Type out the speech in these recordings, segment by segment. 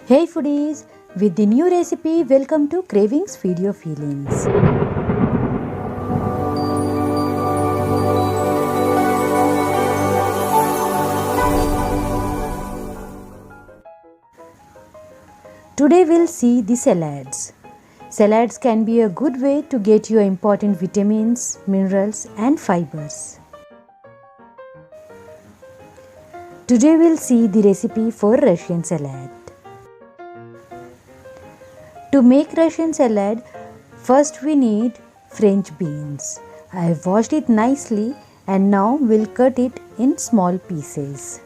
Hey foodies, with the new recipe, welcome to Cravings Feed Your Feelings. Today we'll see the salads. Salads can be a good way to get your important vitamins, minerals and fibers. Today we'll see the recipe for Russian salad. To make Russian salad, first we need French beans. I have washed it nicely and now we'll cut it in small pieces.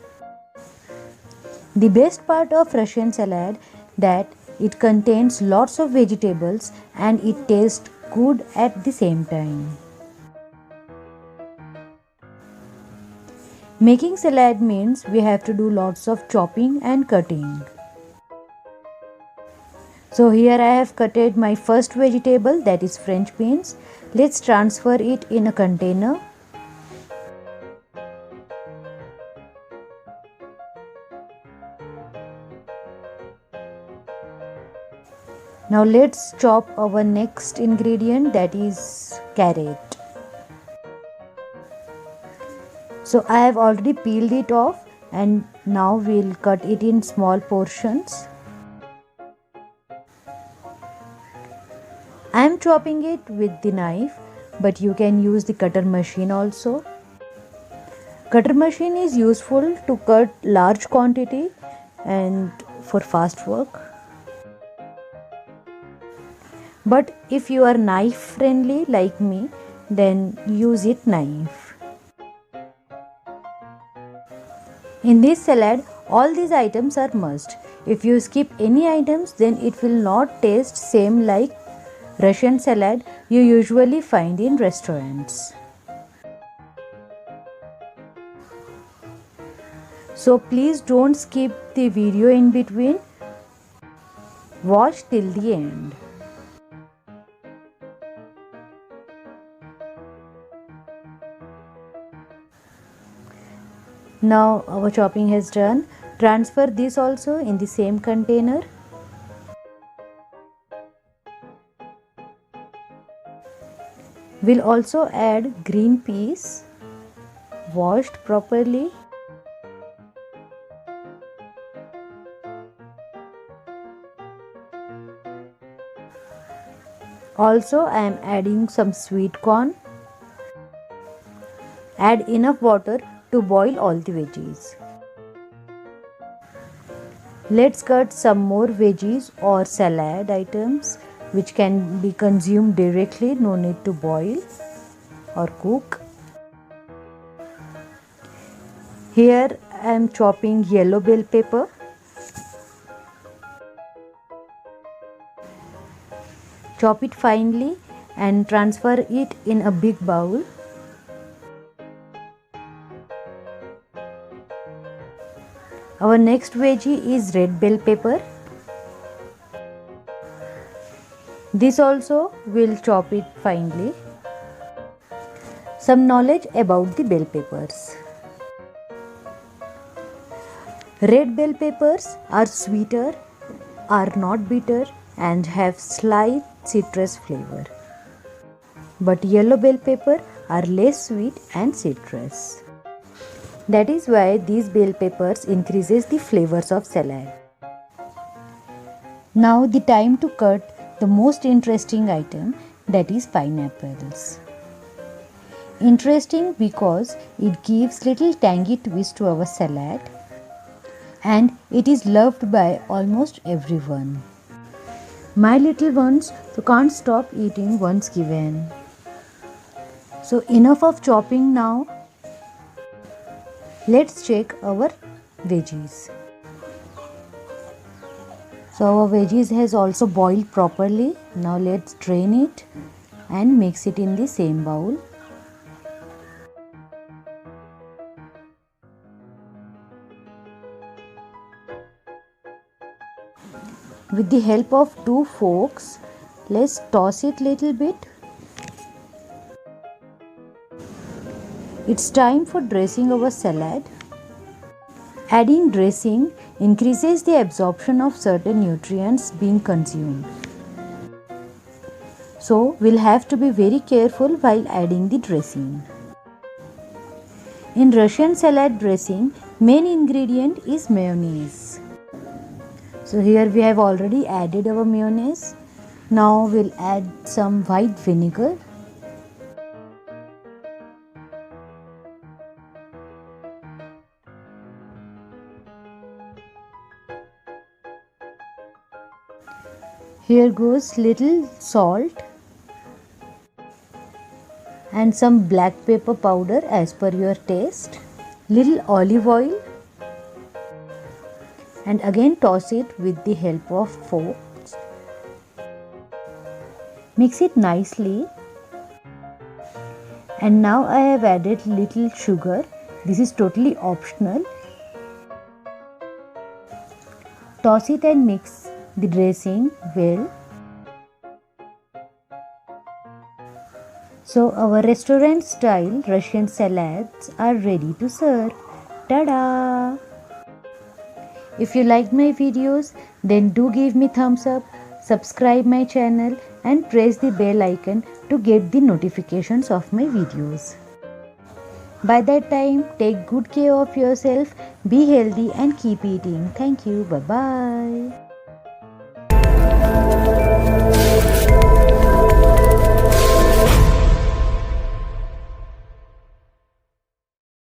The best part of Russian salad that it contains lots of vegetables and it tastes good at the same time. Making salad means we have to do lots of chopping and cutting. So here I have cutted my first vegetable, that is French beans. Let's transfer it in a container. Now let's chop our next ingredient, that is carrot. So I have already peeled it off and now we'll cut it in small portions. I am chopping it with the knife, but you can use the cutter machine also. Cutter machine is useful to cut large quantity and for fast work. But if you are knife friendly like me, then use it knife. In this salad, all these items are must. If you skip any items, then it will not taste same like Russian salad you usually find in restaurants. So please don't skip the video in between. Watch till the end. Now our chopping has done. Transfer this also in the same container. We'll also add green peas, washed properly. Also I am adding some sweet corn. Add enough water to boil all the veggies. Let's cut some more veggies or salad items which can be consumed directly, no need to boil or cook. Here I am chopping yellow bell pepper. Chop it finely and transfer it in a big bowl. Our next veggie is red bell pepper. This also will chop it finely. Some knowledge about the bell peppers. Red bell peppers are sweeter, are not bitter and have slight citrus flavor. But yellow bell pepper are less sweet and citrus. That is why these bell peppers increases the flavors of salad. Now the time to cut the most interesting item, that is pineapples. Interesting because it gives little tangy twist to our salad and it is loved by almost everyone. My little ones can't stop eating once given. So enough of chopping now. Let's check our veggies. So our veggies has also boiled properly. Now let's drain it and mix it in the same bowl. With the help of two forks, let's toss it little bit. It's time for dressing our salad. Adding dressing increases the absorption of certain nutrients being consumed. So we'll have to be very careful while adding the dressing. In Russian salad dressing, main ingredient is mayonnaise. So here we have already added our mayonnaise. Now we'll add some white vinegar. Here goes little salt and some black pepper powder as per your taste. Little olive oil, and again toss it with the help of forks. Mix it nicely, and now I have added little sugar. This is totally optional. Toss it and mix the dressing well. So our restaurant style Russian salads are ready to serve. Ta-da! If you like my videos, then do give me thumbs up, subscribe my channel and press the bell icon to get the notifications of my videos. By that time, take good care of yourself, be healthy and keep eating. Thank you. Bye-bye.